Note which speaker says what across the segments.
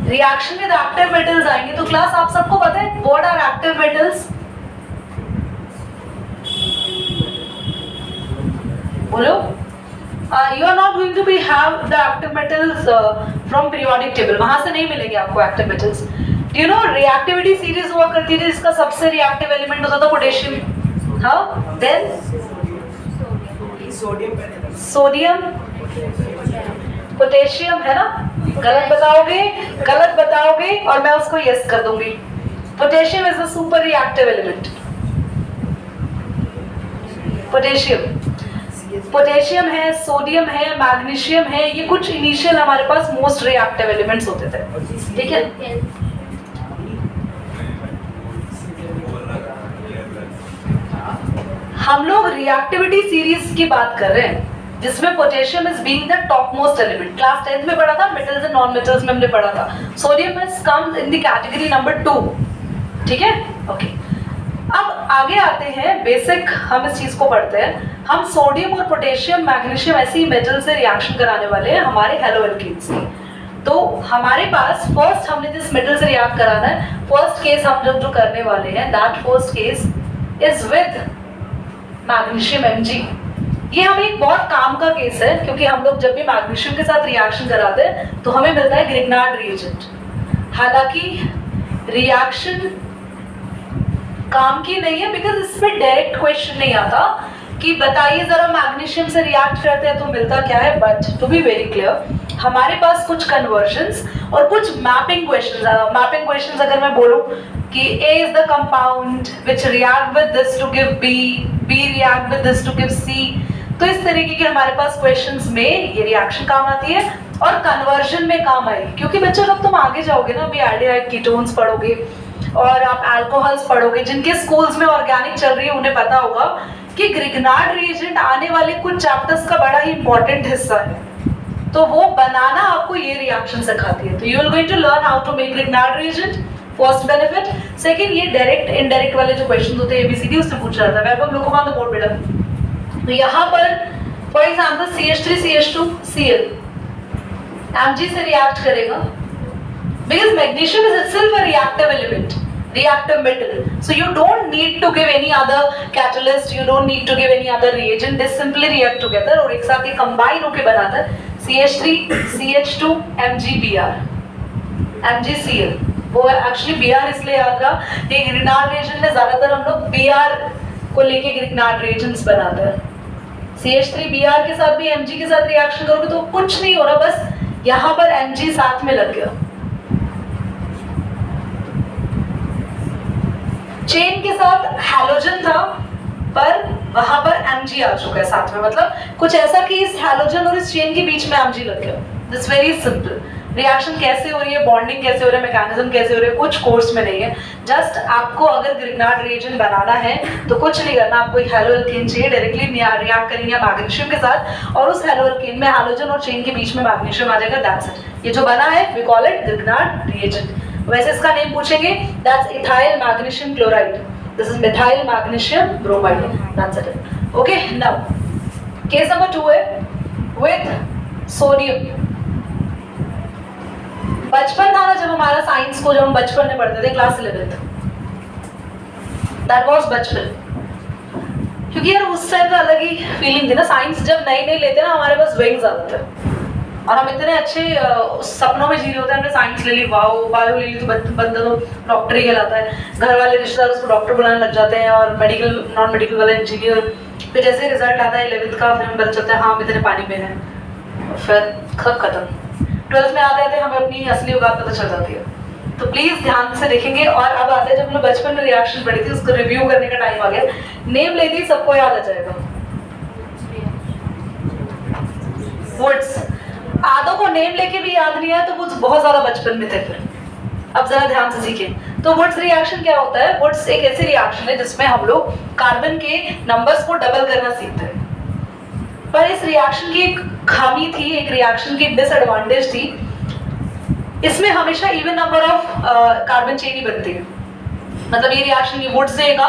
Speaker 1: Reaction with active metals आएंगे। तो class आप सबको पता है व्हाट आर एक्टिव मेटल्स? बोलो। You are not going to be have the active metals from periodic table, वहां से नहीं मिलेंगे आपको active metals. You know reactivity series हुआ करती थी जिसका सबसे रिएक्टिव एलिमेंट होता था पोटेशियम। हाँ, देन सोडियम, पोटेशियम, है ना? गलत बताओगे और मैं उसको यस कर दूंगी। Potassium is the super reactive element. Potassium है, सोडियम है, मैग्नीशियम है, ये कुछ इनिशियल हमारे पास मोस्ट रिएक्टिव एलिमेंट्स होते थे। ठीक है, हम लोग रिएक्टिविटी सीरीज की बात कर रहे हैं जिसमें potassium is being the top most element. Class 10th में पढ़ा था, मेटल्स एंड नॉन मेटल्स में हमने पढ़ा था। Sodium is comes in the category number 2। ठीक है, ओके। अब आगे आते हैं, बेसिक हम इस चीज को पढ़ते हैं। हम सोडियम और पोटेशियम, मैग्नीशियम ऐसी मेटल से रिएक्शन कराने वाले हैं हमारे हेलो एल्कीन्स की। तो हमारे पास फर्स्ट हमने जिस मेटल से रिएक्ट कराना है, फर्स्ट केस हम जो करने वाले हैं, that first case is with magnesium Mg। ये हमें एक बहुत काम का केस है क्योंकि हम लोग जब भी मैग्नीशियम के साथ रिएक्शन कराते हैं तो हमें मिलता है ग्रिग्नार्ड रिएजेंट। हालांकि रिएक्शन काम की नहीं है बिकॉज इसमें डायरेक्ट क्वेश्चन नहीं आता कि बताइए जरा मैग्नीशियम से रिएक्ट करते हैं तो मिलता क्या है। But to be very clear, हमारे पास कुछ कन्वर्जन्स और कुछ मैपिंग क्वेश्चंस अगर मैं बोलूं कि A is the compound which react with this to give B react with this to give C, तो इस तरीके के हमारे पास क्वेश्चंस में ये रिएक्शन काम आती है और कन्वर्जन में काम आएगी। क्योंकि बच्चों जब तुम आगे जाओगे ना, अभी एल्डिहाइड कीटोन्स पढ़ोगे और आप अल्कोहल्स पढ़ोगे, जिनके स्कूल्स में ऑर्गेनिक चल रही है उन्हें पता होगा कि ग्रिग्नार्ड रिएजेंट आने वाले कुछ चैप्टर्स का बड़ा ही इंपॉर्टेंट हिस्सा है। तो वो बनाना आपको ये रिएक्शन सिखाती है। तो you will going to learn how to make Grignard reagent, first benefit. Second, ये डायरेक्ट इनडायरेक्ट वाले जो क्वेश्चन होते हैं एबीसीडी उससे पूछ रहा था। Welcome look on the board बेटा। तो यहाँ पर for example CH3 CH2 Cl Mg से रिएक्ट करेगा because magnesium is itself a reactive element, reactive metal, so you don't need to give any other catalyst, you don't need to give any other reagent, they simply react together और एक साथ ये combine होके बनाता है CH3 CH2 MgBr MgCl। वो actually Br इसलिए याद रहा कि ग्रिग्नार्ड रिएजेंट में ज्यादातर हम लोग Br को लेके ग्रिग्नार्ड रिएजेंट्स बनाते हैं। CH3 Br के साथ भी Mg के साथ रिएक्शन करोगे तो कुछ नहीं हो रहा, बस यहाँ पर Mg साथ में लग गया। चेन के साथ हैलोजन था पर वहां पर Mg आ चुका है साथ में, मतलब कुछ ऐसा कि इस हैलोजन और इस चेन के बीच में Mg लग गया। This very simple. रिएक्शन कैसे हो रही है, बॉन्डिंग कैसे हो रहा है, मैकेनिज्म कैसे हो रही है, कुछ कोर्स में नहीं है। जस्ट आपको अगर ग्रिग्नार्ड रिएजेंट बनाना है तो कुछ नहीं करना, आपको एक हेलो एल्केन चाहिए, डायरेक्टली रिएक्ट करेंगे मैग्नीशियम के साथ और उस हेलो एल्केन में हैलोजन और चेन के बीच में मैग्नीशियम आ जाएगा। That's it. ये जो बना है we call it Grignard reagent. वैसे इसका नेम पूछेंगे, that's ethyl magnesium chloride, this is methyl magnesium bromide, that's it. Okay, now case number 2 है विद सोडियम। बचपन था ना जब हमारा साइंस को, जब हम बचपन में पढ़ते थे क्लास 11th, दैट वाज बचपन। क्योंकि यार उस टाइम तो अलग ही फीलिंग थी ना, साइंस जब नई लेते ना हमारे पास विंग्स आते थे और हम इतने अच्छे सपनों में जी रहे होते हैं। हमने साइंस ले ली, वाओ, बायो ले ली तो बंदा तो डॉक्टर ही कहलाता है। घर वाले रिश्तेदार उसको डॉक्टर बुलाने लग जाते हैं और मेडिकल नॉन मेडिकल वाला इंजीनियर। फिर जैसे रिजल्ट आता है 11th का, फिर हमें पता चलता है हाँ हम इतने पानी में हैं, फिर खत्म। 12th में आते हमें अपनी असली औकात पता चल जाती है। तो प्लीज ध्यान से देखेंगे। और अब आते हैं जब हम लोग बचपन में रिएक्शन पढ़ी थी उसको रिव्यू करने का टाइम आ गया। नेम लेते ही सबको याद आ जाएगा। वुड्स, आधों को नेम लेके भी याद नहीं है तो वुड्स बहुत ज्यादा बचपन में थे। फिर अब जरा ध्यान से सीखें। तो वुड्स रिएक्शन क्या होता है? वुड्स एक ऐसी रिएक्शन है जिसमें हम लोग कार्बन के नंबर्स को डबल करना सीखते हैं। पर इस रिएक्शन की एक खामी थी, एक रिएक्शन की डिसएडवांटेज थी, इसमें हमेशा even number of carbon chain ही बनती है। मतलब ये रिएक्शन, ये वुड्स देगा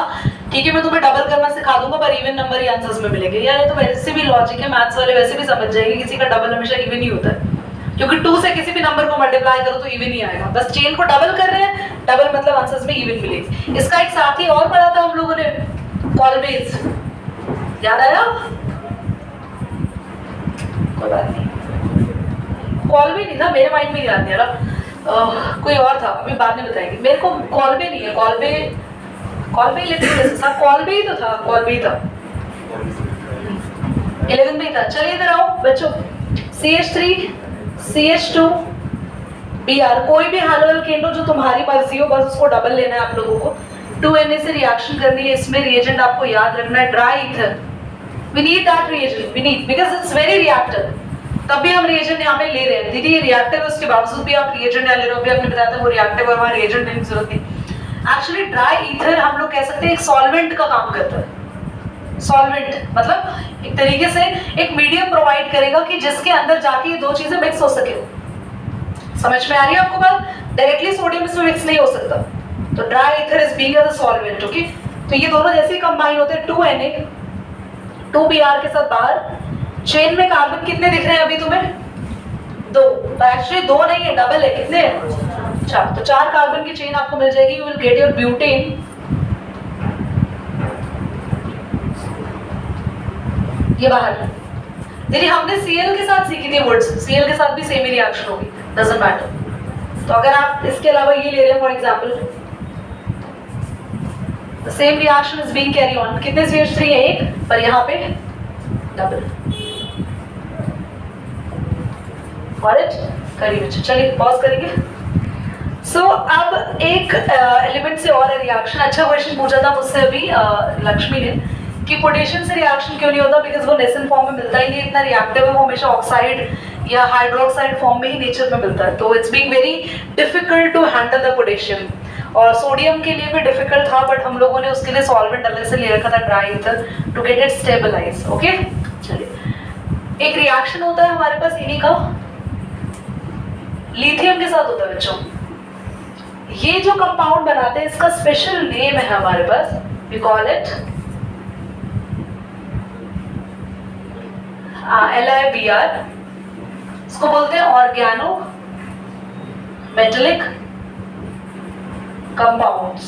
Speaker 1: ठीक है मैं तुम्हें डबल करना सिखा दूंगा पर इवन नंबर ही आंसर्स में मिलेंगे। यार ये तो वैसे भी लॉजिक है, मैथ्स वाले वैसे भी समझ जाएंगे किसी का डबल हमेशा इवन ही होता है। क्योंकि 2 से किसी भी नंबर को मल्टीप्लाई करो तो इवन ही आएगा, बस चेन को डबल कर रहे हैं, डबल मतलब आंसर्स में इवन मिलेगी। इसका एक साथी और पढ़ा था हम लोगों ने, कॉल्वेज, याद आया? कोई बात नहीं, कॉल्वे नहीं था, मेरे माइंड में याद नहीं आ रहा, कोई और था, अभी बाद में बताएंगे। मेरे को कॉल्वे नहीं है, कॉल्वे कॉल्वे ही तो था, कॉल्वे ही था, 11 में ही था। चलिए इधर आओ बच्चों, CH3 CH2 Br, कोई भी हाइड्रोअल्केन हो जो तुम्हारी मर्जी हो, बस उसको डबल लेना है आप लोगों को। 2Na से रिएक्शन करनी है, इसमें रिएजेंट आपको याद रखना है dry ether, we need that reagent, we need, because it's very reactive. तब भी हम रिएजेंट यहाँ पे ले रहे हैं, दीदी ये रिएक्टिव है, उसके बावजूद भी आप रिएजेंट यहाँ ले रहे हो, अभी आपने बताया था वो रिएक्टिव और वहाँ रिएजेंट लेने की जरूरत नहीं। एक्चुअली ड्राई ईथर हम लोग कह सकते हैं एक सॉल्वेंट का काम करता है। सॉल्वेंट मतलब एक तरीके से एक मीडियम प्रोवाइड करेगा कि जिसके अंदर जाके ये दो चीजें मिक्स हो सके। समझ में आ रही है आपको बात? डायरेक्टली सोडियम इसमें मिक्स नहीं हो सकता, तो dry ether is being as a solvent, okay. तो ये दोनों जैसे ही कंबाइन होते हैं, 2Na 2Br के साथ बाहर, चेन में कार्बन कितने दिख रहे हैं अभी तुम्हें? 2, तो एक्चुअली 2 नहीं है, डबल है, कितने हैं? 4, तो 4 कार्बन की चेन आपको मिल जाएगी, you will get your butane. ये बाहर, दीदी हमने Cl के साथ सीखी थी वर्ड्स, Cl के साथ भी सेम ही रिएक्शन होगी, डजंट मैटर। तो अगर आप इसके अलावा ये ले रहे हैं for example, the same reaction is being carry on, कितने CH3 है? 1, पर यहाँ पे डबल। Got it? करिए बच्चों, चलिए पॉज करेंगे। सो अब एक एलिमेंट से और रिएक्शन, अच्छा क्वेश्चन पूछा था मुझसे अभी लक्ष्मी ने कि पोटेशियम से रिएक्शन क्यों नहीं होता, बिकॉज वो नेसेंट फॉर्म में मिलता ही नहीं, इतना रिएक्टिव है, वो हमेशा ऑक्साइड या हाइड्रोक्साइड फॉर्म में ही नेचर में मिलता है, तो it's being very difficult to handle the potassium. और सोडियम के लिए भी डिफिकल्ट था, बट हम लोगों ने उसके लिए सॉल्वेंट अलग से ले रखा था, dry ether, to get it stabilise, okay. चलिए एक रिएक्शन होता है हमारे पास इन्हीं का, लिथियम के साथ होता है बच्चों। ये जो कंपाउंड बनाते हैं इसका स्पेशल नेम है हमारे पास, वी कॉल इट LiBr, इसको बोलते हैं ऑर्गेनो मेटेलिक कंपाउंड्स।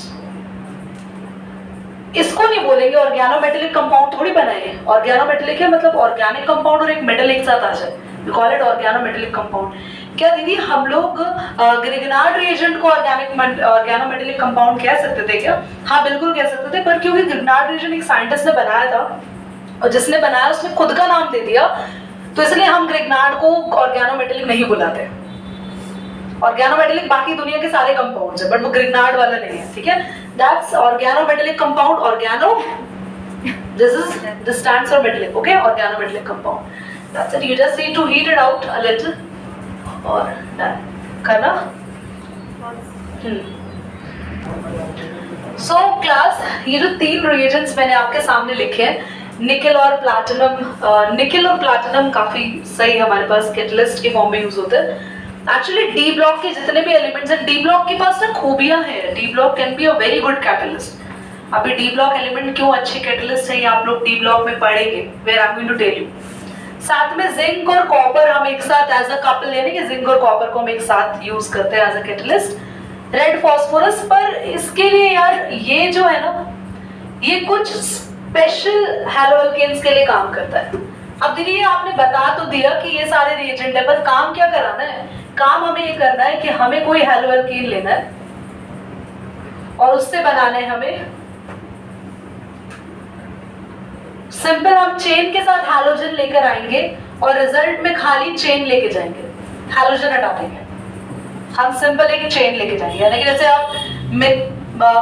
Speaker 1: इसको नहीं बोलेंगे ऑर्गेनो मेटेलिक कंपाउंड, थोड़ी बनाएंगे, ऑर्गेनो मेटेलिक है मतलब ऑर्गेनिक कंपाउंड और एक मेटल एक साथ आ जाए, we call it organometallic compound. क्या दीदी हम लोग ग्रिग्नार्ड रिएजेंट को ऑर्गेनो मेटेलिक कंपाउंड कह सकते थे क्या? हाँ बिल्कुल कह सकते थे, पर क्योंकि ग्रिग्नार्ड रिएजेंट एक साइंटिस्ट ने बनाया था और जिसने बनाया उसने खुद का नाम दे दिया, तो इसलिए हम ग्रिग्नार्ड को ऑर्गेनो मेटेलिक नहीं बुलाते। ऑर्गेनो मेटेलिक बाकी दुनिया के सारे कंपाउंड्स है, बट वो ग्रिग्नार्ड वाला नहीं है, ठीक है। That's organometallic compound, organo, this stands for metallic, okay, organo metallic compound. That's it, you just need to heat it out a little और done करना। So class, ये जो 3 reagents मैंने आपके सामने लिखे हैं, निकेल और प्लैटिनम, निकेल और प्लैटिनम काफी सही हमारे पास कैटलिस्ट के फॉर्म में यूज होते हैं। एक्चुअली डी ब्लॉक के जितने भी एलिमेंट्स हैं, डी ब्लॉक के पास ना खूबियां हैं, D block can be a very good catalyst. अभी डी ब्लॉक एलिमेंट क्यों अच्छे कैटलिस्ट है, आप लोग डी ब्लॉक में पढ़ेंगे, where I am going to tell you. साथ में जिंक और कॉपर हम एक साथ एज अ कपल लेने के, जिंक और कॉपर को हम एक साथ यूज करते हैं as a catalyst. Red phosphorus, पर इसके लिए यार ये जो है ना, ये कुछ स्पेशल हैलोअल्केन्स के लिए काम करता है। अब दीदी ये आपने बता तो दिया कि ये सारे रिएजेंट है, पर काम क्या कराना है? काम हमें ये करना है कि हमें कोई हैलोअल्केन लेना है और उससे बनाना है हमें सिंपल, हम चेन के साथ हैलोजन लेकर आएंगे और रिजल्ट में खाली चेन लेके जाएंगे, हैलोजन हटा देंगे, हम सिंपल एक चेन लेके जाएंगे। यानी कि जैसे आप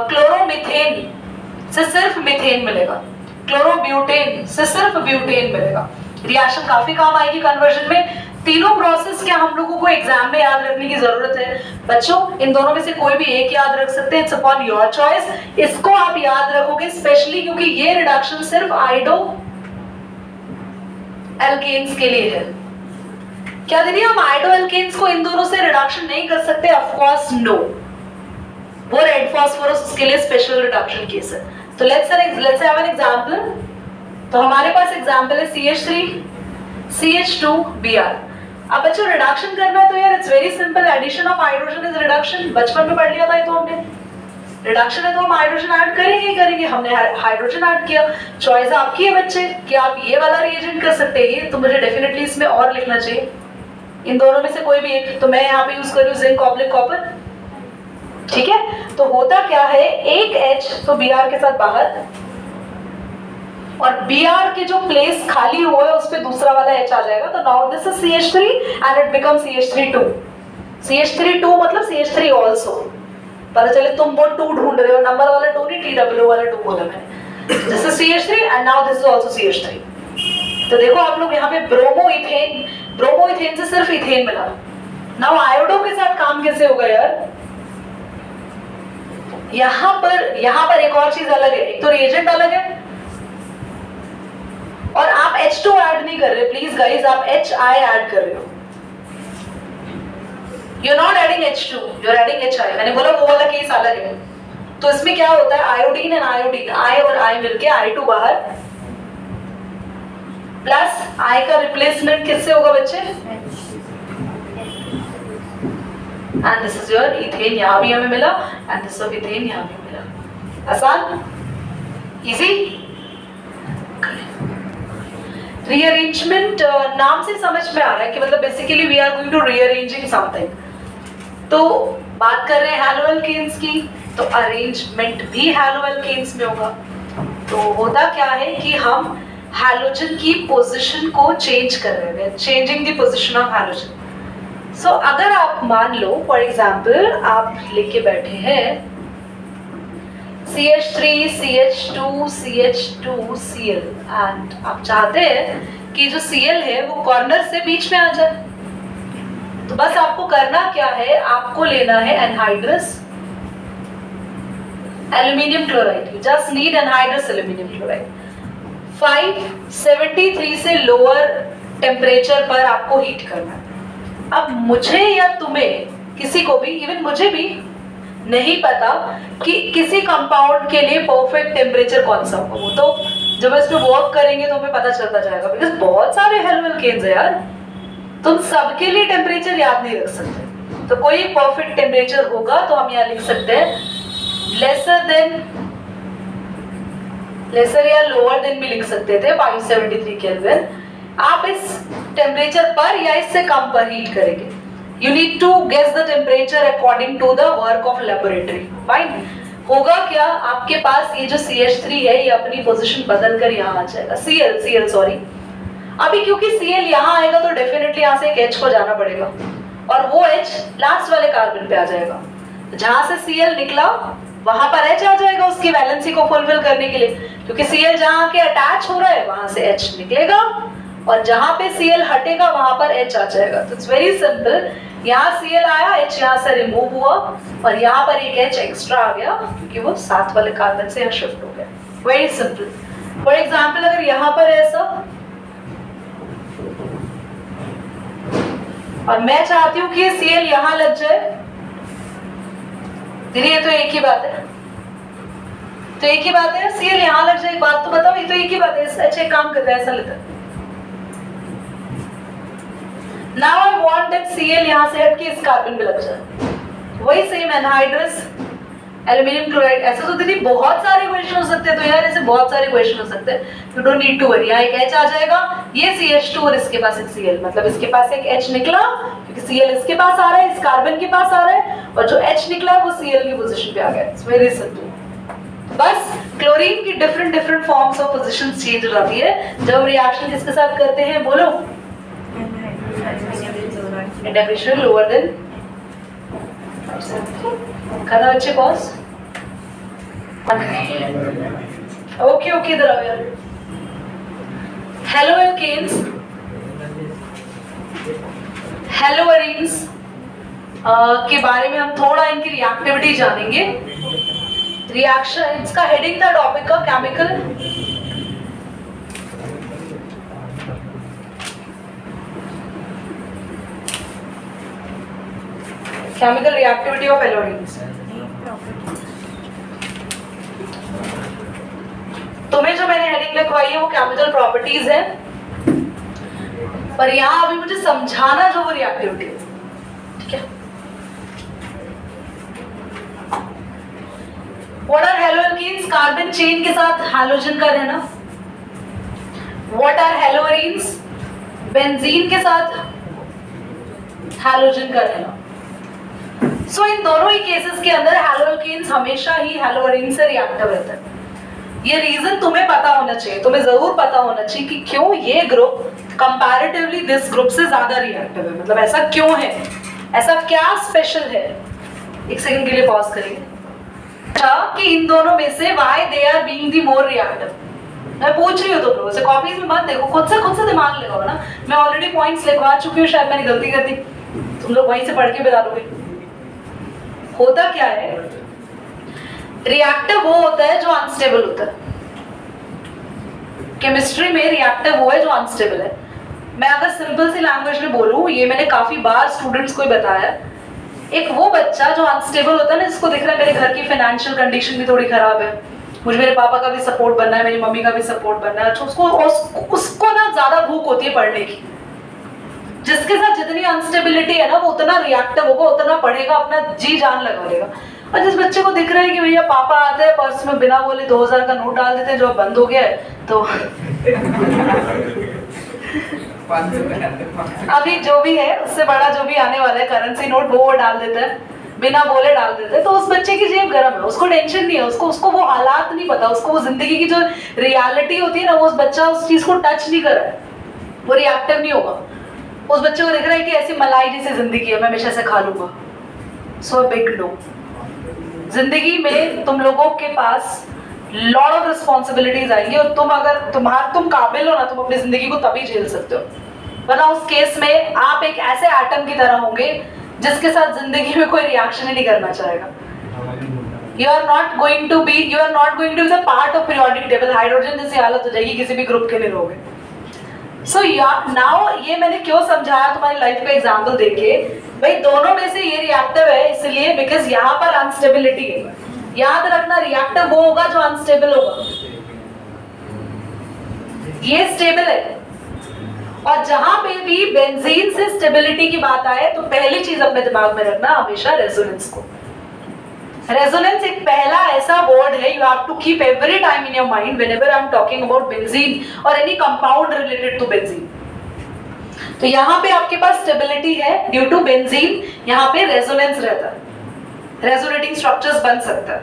Speaker 1: क्लोरोमीथेन से सिर्फ मीथेन मिलेगा, क्लोरोब्यूटेन से सिर्फ ब्यूटेन मिलेगा। रिएक्शन काफी काम आएगी कन्वर्जन में। तीनों प्रोसेस क्या हम लोगों को एग्जाम में याद रखने की जरूरत है बच्चों? इन दोनों में से कोई भी एक याद रख सकते हैं, इट्स अपॉन योर चॉइस। इसको आप याद रखोगे स्पेशली क्योंकि ये रिडक्शन सिर्फ आइडो एल्केन्स के लिए है। क्या दीदी हम आइडो एल्केन्स को इन दोनों से रिडक्शन नहीं कर सकते? ऑफ कोर्स नो, वो रेड फास्फोरस के लिए स्पेशल रिडक्शन केस है। तो लेट्स हैव एन एग्जांपल। तो हमारे पास एग्जांपल है CH3 CH2 Br। अब बच्चों रिडक्शन करना है तो यार it's very simple, addition of hydrogen is reduction, बचपन में पढ़ लिया था ये तो हमने। रिडक्शन है तो हम हाइड्रोजन ऐड करेंगे ही करेंगे, हमने हाइड्रोजन ऐड किया। चॉइस आपकी है बच्चे कि आप ये वाला रिएजेंट कर सकते हैं, ये तो मुझे डेफिनेटली इसमें और लिखना चाहिए, इन दोनों में से कोई भी एक। तो मैं यहाँ पे यूज कर रही हूँ जिंक ऑब्लिक कॉपर, ठीक है। तो होता क्या है, एक H तो Br के साथ बाहर, और Br के जो प्लेस खाली हुआ है उस पे दूसरा वाला H आ जाएगा। तो now this is CH3 and it becomes CH3 2। CH3 मतलब CH3 आल्सो। पता चले तुम वो 2 ढूंढ रहे हो, नंबर वाला 2 नहीं, TW वाला 2 बोला मैंने। This is CH3 and now this is also CH3। तो देखो आप लोग यहाँ पे ब्रोमोइथेन से सिर्फ इथेन मिला। नाउ आयोडो के साथ काम कैसे होगा यार, यहाँ पर एक और चीज अलग है, एक तो रिएजेंट अलग है और आप H2 ऐड नहीं कर रहे, प्लीज गाइस, आप HI ऐड कर रहे हो। You are not adding H2, you are adding HI। मैंने बोला वो वाला केस अलग है। तो इसमें क्या होता है, आयोडीन एंड आयोडीन, I और I मिलके I2 बाहर, प्लस I का रिप्लेसमेंट किससे होगा बच्चे, and this is your ethane, यहाँ भी हमें मिला, एंड दिस ऑफ इथेन यहाँ भी मिला। आसान, इजी। रीअरेंजमेंट नाम से समझ में आ रहा है कि मतलब basically we are going to rearranging something. तो बात कर रहे हैं हैलोअल्केन्स की, तो अरेंजमेंट भी हैलोअल्केन्स में होगा। तो होता क्या है कि हम हैलोजन की पोजीशन को चेंज कर रहे हैं, changing the position of halogen. So अगर आप मान लो फॉर एग्जाम्पल आप लेके बैठे हैं CH3 CH2 CH2 Cl and आप चाहते हैं कि जो Cl है वो कॉर्नर से बीच में आ जाए, तो बस आपको करना क्या है, आपको लेना है anhydrous aluminium chloride, just need anhydrous aluminium chloride. 573 से लोअर टेम्परेचर पर आपको हीट करना है। अब मुझे या तुम्हें, किसी को भी, इवन मुझे भी नहीं पता कि किसी कंपाउंड के लिए परफेक्ट टेम्परेचर कौन सा होगा। वो तो जब इस पे वर्क करेंगे तो हमें पता चलता जाएगा, बिकॉज बहुत सारे हैलोअल्केन्स है यार, तुम सबके लिए टेम्परेचर याद नहीं रख सकते। तो कोई परफेक्ट टेम्परेचर होगा तो हम यहाँ लिख सकते हैं लेसर या लोअर देन भी लिख सकते थे, 573 केल्विन। आप इस टेम्परेचर पर या इससे कम पर हीट करेंगे। You need to guess the temperature according to the work of laboratory. Fine. होगा क्या, आपके पास ये जो CH3 है ये अपनी पोजीशन बदल कर यहाँ आ जाएगा, Cl सॉरी। अभी क्योंकि Cl यहाँ आएगा तो डेफिनेटली यहाँ से एक H को जाना पड़ेगा और वो H लास्ट वाले कार्बन पे आ जाएगा। जहाँ से Cl निकला वहां पर H आ जाएगा उसकी वैलेंसी को फुलफिल करने के लिए, क्योंकि Cl जहाँ के अटैच हो रहा है वहां से H निकलेगा और जहां पे Cl हटेगा वहां पर H आ जाएगा। तो इट्स वेरी सिंपल, यहाँ Cl आया, H यहाँ से रिमूव हुआ और यहाँ पर एक H एक्स्ट्रा आ गया क्योंकि वो साथ वाले कार्बन से यहाँ शिफ्ट हो गया। Very simple. फॉर एग्जाम्पल अगर यहाँ पर ऐसा और मैं चाहती हूँ कि Cl यहाँ लग जाए, दीदी ये तो एक ही बात है, तो एक ही बात है, Cl यहाँ लग जाए, एक बात तो बताओ, ये तो एक ही बात है। अच्छा एक काम करते हैं, ऐसा लेते हैं, Now I want that Cl यहाँ से हट के इस कार्बन पे लग जाए, वही सेम एनहाइड्रस एल्यूमिनियम क्लोराइड। ऐसे तो दीदी बहुत सारे क्वेश्चन हो सकते हैं, तो यार ऐसे बहुत सारे क्वेश्चन हो सकते हैं, you don't need to worry. यहाँ एक H आ जाएगा, ये CH2 और इसके पास एक Cl, मतलब इसके पास एक H निकला क्योंकि Cl इसके पास आ रहा है, इस कार्बन के पास आ रहा है, और जो H निकला वो Cl की पोजीशन पे आ गया। It's very simple. बस क्लोरीन की different forms of positions change हो जाती है जब रिएक्शन किसके साथ करते हैं, बोलो, टेम्परेचर लोअर देन। करना बच्चे पॉज। ओके इधर आओ यार। हैलोअल्केन्स, हैलोअरीन्स के बारे में हम थोड़ा इनकी रिएक्टिविटी जानेंगे। रिएक्शन, इसका हेडिंग था टॉपिक का केमिकल reactivity of halogens। तुम्हें जो मैंने हेडिंग लिखवाई है वो केमिकल प्रॉपर्टीज है। पर यहाँ अभी मुझे समझाना जो वो रिएक्टिविटी है, ठीक है। What are haloalkenes? Carbon chain के साथ हैलोजन का रहना। What are haloarenes? बेंजीन के साथ हैलोजन का रहना। सो इन दोनों ही केसेस के अंदर हेलोएल्कीन्स हमेशा ही हेलोएरीन से रिएक्टिव रहता है। ये रीजन तुम्हें पता होना चाहिए, तुम्हें जरूर पता होना चाहिए कि क्यों ये ग्रुप कंपैरेटिवली दिस ग्रुप से ज्यादा रिएक्टिव है, मतलब ऐसा क्यों है, ऐसा क्या स्पेशल है। एक सेकंड के लिए पॉज करिए। अच्छा कि इन दोनों में से why they are being the more reactive, मैं पूछ रही हूँ तुम लोगों से, कॉपीज में मत देखो, खुद से दिमाग लगाओ ना। मैं ऑलरेडी पॉइंट्स लिखवा चुकी हूँ, शायद मैंने गलती कर दी, तुम लोग वहीं से पढ़ के बता दोगे। होता क्या है, रिएक्टिव वो होता है जो अनस्टेबल होता है। केमिस्ट्री में रिएक्टिव वो है जो अनस्टेबल है। मैं अगर सिंपल सी लैंग्वेज में बोलूं, ये मैंने काफी बार स्टूडेंट्स को बताया, एक वो बच्चा जो अनस्टेबल होता है ना, जिसको दिख रहा है मेरे घर की फाइनेंशियल कंडीशन भी थोड़ी खराब है, मुझे मेरे पापा का भी सपोर्ट बनना है, मेरी मम्मी का भी सपोर्ट बनना है, तो उसको ना ज्यादा भूख होती है पढ़ने की। जिसके साथ जितनी अनस्टेबिलिटी है ना, वो उतना रिएक्टिव होगा, उतना पढ़ेगा, अपना जी जान लगा लेगा। और जिस बच्चे को दिख रहा है कि भैया पापा आते हैं पर्स में बिना बोले 2000 का नोट डाल देते हैं, जो अब बंद हो गया है, तो अभी जो भी है उससे बड़ा जो भी आने वाला है करेंसी नोट, वो डाल देता है, बिना बोले डाल देते हैं। तो उस बच्चे की जेब गर्म है, उसको टेंशन नहीं है, उसको वो हालात नहीं पता, उसको वो जिंदगी की जो रियलिटी होती है ना, वो उस बच्चा उस चीज को टच नहीं कर रहा है, वो रिएक्टिव नहीं होगा। उस बच्चे को दिख रहा है कि ऐसी मलाई जैसी जिंदगी है, मैं हमेशा से खा लूंगा। So big no. जिंदगी में तुम लोगों के पास लॉट ऑफ रिस्पॉन्सिबिलिटीज आएंगी, और तुम काबिल हो ना, तुम अपनी जिंदगी को तभी झेल सकते हो, वरना उस केस में आप एक ऐसे एटम की तरह होंगे जिसके साथ जिंदगी में कोई रिएक्शन ही नहीं करना चाहेगा। You are not going to be the part of periodic table। Hydrogen जैसी हालत हो जाएगी किसी भी ग्रुप के लिए रहोगे। So now ये मैंने क्यों समझाया तुम्हारी लाइफ का एग्जाम्पल देके, भाई दोनों में से ये रिएक्टिव है इसलिए बिकॉज यहाँ पर अनस्टेबिलिटी है। याद रखना, रिएक्टिव वो होगा जो अनस्टेबल होगा, ये स्टेबल है। और जहां पे भी बेंजीन से स्टेबिलिटी की बात आए तो पहली चीज अपने दिमाग में रखना हमेशा रेजोनेंस को। रेजोनेंस एक पहला ऐसा वर्ड है you have to keep every time in your mind whenever I am talking about benzene और any compound related to benzene. तो यहाँ पे आपके पास स्टेबिलिटी है ड्यू टू बेंजीन, यहाँ पे रेजोनेंस रहता है, रेजोनेटिंग स्ट्रक्चर्स बन सकता है।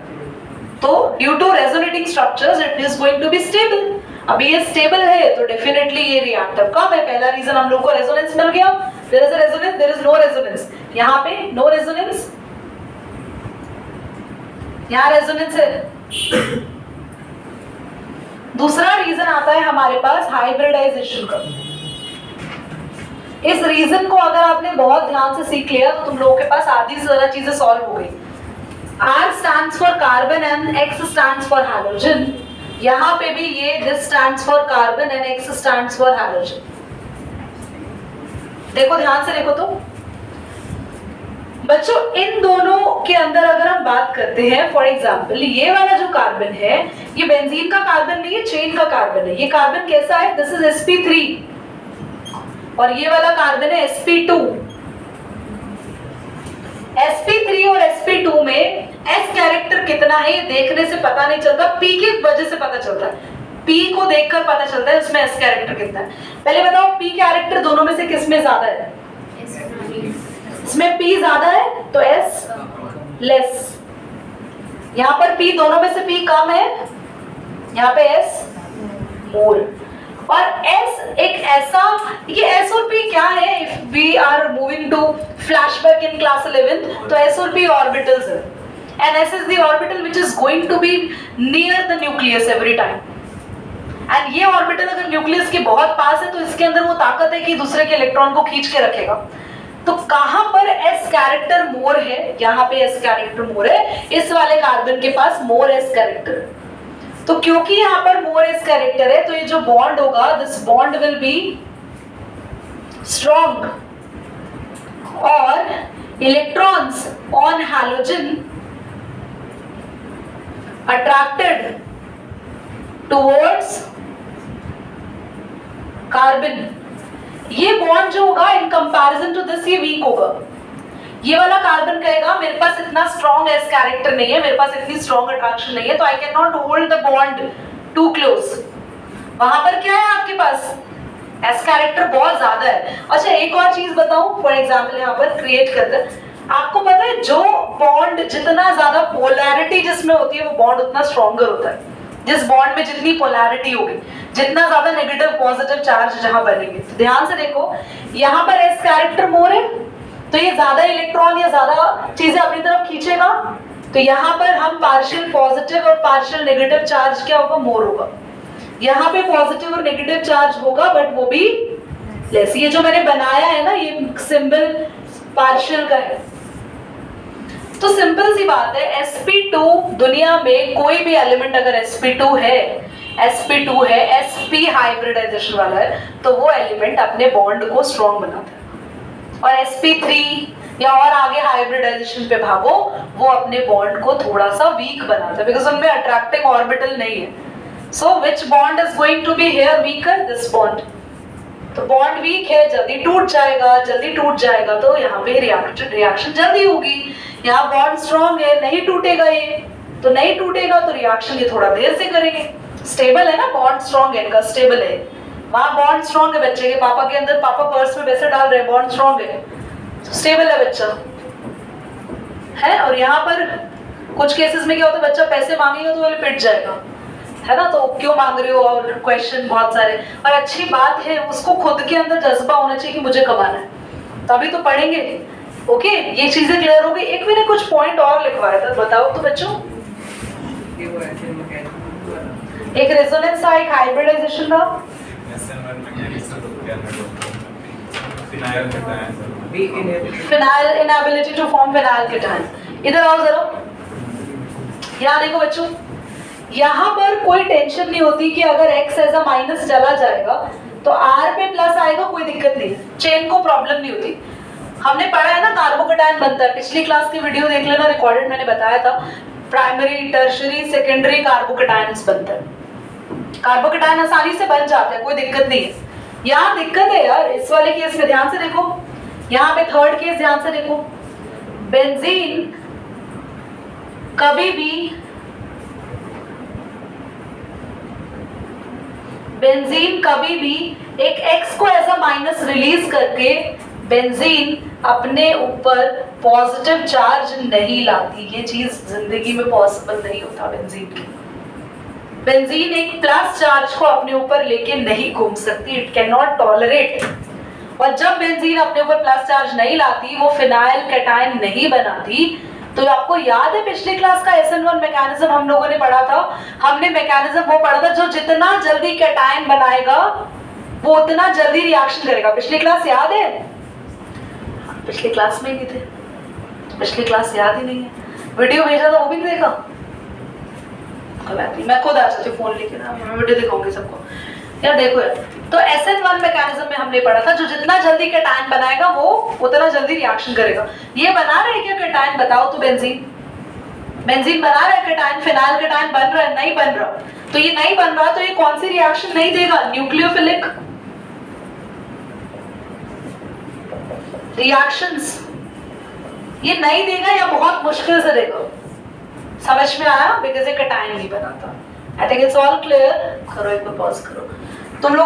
Speaker 1: तो due to resonating structures it is going to be stable. अभी ये स्टेबल है तो डेफिनेटली ये रिएक्टिव कम है। पहला रीजन हम लोग को रेजोनेंस मिल गया, there is a resonance, there is no resonance. यहाँ पे नो रेजोनेंस, यहाँ रेजोनेंस है। दूसरा रीजन आता है हमारे पास हाइब्रिडाइजेशन का। इस रीजन को अगर आपने बहुत ध्यान से सीख लिया तो तुम लोगों के पास आधी से ज्यादा चीजें सॉल्व हो गई। R stands for carbon and X stands for halogen। यहाँ पे भी ये this stands for carbon and X stands for halogen। देखो ध्यान से देखो तो बच्चों, इन दोनों के अंदर अगर हम बात करते हैं, फॉर एग्जाम्पल ये वाला जो कार्बन है ये बेंजीन का कार्बन नहीं है, चेन का कार्बन है। ये कार्बन कैसा है? दिस इज sp3 और ये वाला कार्बन है sp2। sp3 और sp2 में s कैरेक्टर कितना है ये देखने से पता नहीं चलता, p की वजह से पता चलता है। p को देखकर पता चलता है उसमें s कैरेक्टर कितना है। पहले बताओ p कैरेक्टर दोनों में से किसमें ज्यादा है? इसमें p ज्यादा है तो s लेस। यहाँ पर p दोनों में से p कम है, यहाँ पे s मोर। और s एक ऐसा, ये s और p क्या है? If we are moving to flashback in class 11 तो s और p ऑर्बिटल्स है and s is the orbital which is going to be near the nucleus every time। and ये ऑर्बिटल अगर न्यूक्लियस के बहुत पास है तो इसके अंदर वो ताकत है कि दूसरे के इलेक्ट्रॉन को खींच के रखेगा। तो कहां पर s कैरेक्टर मोर है? यहाँ पे s कैरेक्टर मोर है, इस वाले कार्बन के पास मोर s कैरेक्टर है। तो क्योंकि यहाँ पर मोर s कैरेक्टर है तो ये जो बॉन्ड होगा this bond will be strong और electrons on halogen attracted towards carbon। ये बॉन्ड जो होगा इन कंपैरिजन टू दिस ये वीक होगा। ये वाला कार्बन कहेगा मेरे पास इतना स्ट्रॉन्ग एस कैरेक्टर नहीं है, मेरे पास इतनी स्ट्रॉन्ग अट्रैक्शन नहीं है, तो I can not hold the bond too close. वहां पर क्या है आपके पास, एस कैरेक्टर बहुत ज्यादा है। अच्छा एक और चीज बताऊं, फॉर एग्जाम्पल यहाँ पर क्रिएट करते, आपको पता है जो बॉन्ड जितना ज्यादा पोलैरिटी जिसमें होती है वो बॉन्ड उतना स्ट्रॉन्गर होता है। जिस बॉन्ड में जितनी पोलैरिटी होगी, जितना ज्यादा नेगेटिव पॉजिटिव चार्ज जहां बनेंगे, तो ध्यान से देखो यहाँ पर एस कैरेक्टर मोर है, तो ये ज्यादा इलेक्ट्रॉन या ज्यादा चीजें अपनी तरफ खींचेगा, तो यहाँ पर हम पार्शियल पॉजिटिव और पार्शियल नेगेटिव चार्ज क्या होगा, मोर होगा। यहाँ पे पॉजिटिव और नेगेटिव चार्ज होगा बट वो भी लेस। ये जो मैंने बनाया है ना ये सिंबल पार्शियल का है। तो सिंपल सी बात है, sp2 दुनिया में कोई भी एलिमेंट अगर sp2 है, sp हाइब्रिडाइजेशन वाला है, तो वो एलिमेंट अपने बॉन्ड को स्ट्रॉन्ग बनाता है। और sp3 या और आगे हाइब्रिडाइजेशन पे भागो, वो अपने बॉन्ड को थोड़ा सा वीक बनाता है, बिकॉज उनमें अट्रैक्टिंग ऑर्बिटल नहीं है। So which bond is going to be here weaker, this bond. तो बॉन्ड वीक है, जल्दी टूट जाएगा, तो यहाँ पे रिएक्शन जल्दी होगी। यहाँ बॉन्ड स्ट्रॉन्ग है, नहीं टूटेगा ये, तो नहीं टूटेगा तो रिएक्शन ये थोड़ा देर से करेंगे। स्टेबल है ना, बॉन्ड स्ट्रॉन्ग है इनका, स्टेबल है। वहां बॉन्ड स्ट्रॉन्ग है बच्चे के, पापा के अंदर, पापा पर्स में पैसे डाल रहे हैं, बॉन्ड स्ट्रॉन्ग है, स्टेबल है बच्चा है। और यहाँ पर कुछ केसेस में क्या होता है, बच्चा पैसे मांगेगा तो वो पिट जाएगा, है ना, तो क्यों मांग रहे हो, और क्वेश्चन बहुत सारे। और अच्छी बात है उसको खुद के अंदर जज्बा होना चाहिए कि मुझे कमाना है, तभी तो पढ़ेंगे। ओके, ये चीजें क्लियर हो गई। एक मैंने कुछ पॉइंट और लिखवाया था, बताओ तो बच्चों। एक रेजोनेंस था, एक हाइब्रिडाइजेशन था, phenyl inability to form phenyl ketone. इधर आओ जरा, यहाँ देखो बच्चों, यहाँ पर कोई टेंशन नहीं होती कि अगर x एज अ माइनस चला जाएगा तो r पे प्लस आएगा, कोई दिक्कत नहीं है, चेन को प्रॉब्लम नहीं होती। हमने पढ़ा है ना कार्बोकेटायन बनता है, पिछली क्लास की वीडियो देख लेना, रिकॉर्डेड, मैंने बताया था प्राइमरी टर्शियरी सेकेंडरी कार्बोकेटायंस बनता है। कार्बोकेटायन आसानी से बन जाते हैं, कोई दिक्कत नहीं है। यहाँ दिक्कत है यार इस वाले केस में, ध्यान से देखो, यहाँ पे थर्ड केस ध्यान से देखो, बेंजीन कभी भी एक X को ऐसा माइनस रिलीज करके बेंजीन अपने ऊपर पॉजिटिव चार्ज नहीं लाती। ये चीज जिंदगी में पॉसिबल नहीं होता बेंजीन की। बेंजीन एक प्लस चार्ज को अपने ऊपर लेके नहीं घूम सकती, इट कैन नॉट टॉलरेट। और जब बेंजीन अपने ऊपर प्लस चार्ज नहीं लाती, वो फिनाइल कैटायन नहीं बनाती। तो आपको याद है पिछली क्लास का SN1 मैकेनिज्म हम लोगों ने पढ़ा था, हमने मैकेनिज्म वो पढ़ा था, जो जितना जल्दी कैटायन बनाएगा वो उतना जल्दी रिएक्शन करेगा। पिछली क्लास याद है? पिछली क्लास में ही नहीं थे, पिछली क्लास याद ही नहीं है। वीडियो भेजा था वो भी नहीं देखा, मैं खुद आ जाती फोन लेके ना, मैं वीडियो दिखाऊंगी सबको। यार देखो यार, तो SN1 मैकेनिज्म में हमने पढ़ा था, जो जितना जल्दी कैटायन बनाएगा वो उतना जल्दी रिएक्शन करेगा। ये बना रहे क्या कैटायन, बताओ तो। बेंजीन बना रहा है कैटायन, फिनाइल कैटायन बन रहा है, नहीं बन रहा। तो ये नहीं बन रहा तो ये कौन सी रिएक्शन नहीं देगा, न्यूक्लियोफिलिक रिएक्शंस ये नहीं देगा, या बहुत मुश्किल से देगा। समझ में आया? बिकॉज ये कैटायन नहीं बनाता। I think it's all clear. करो एक बार पॉज करो तुम लोग।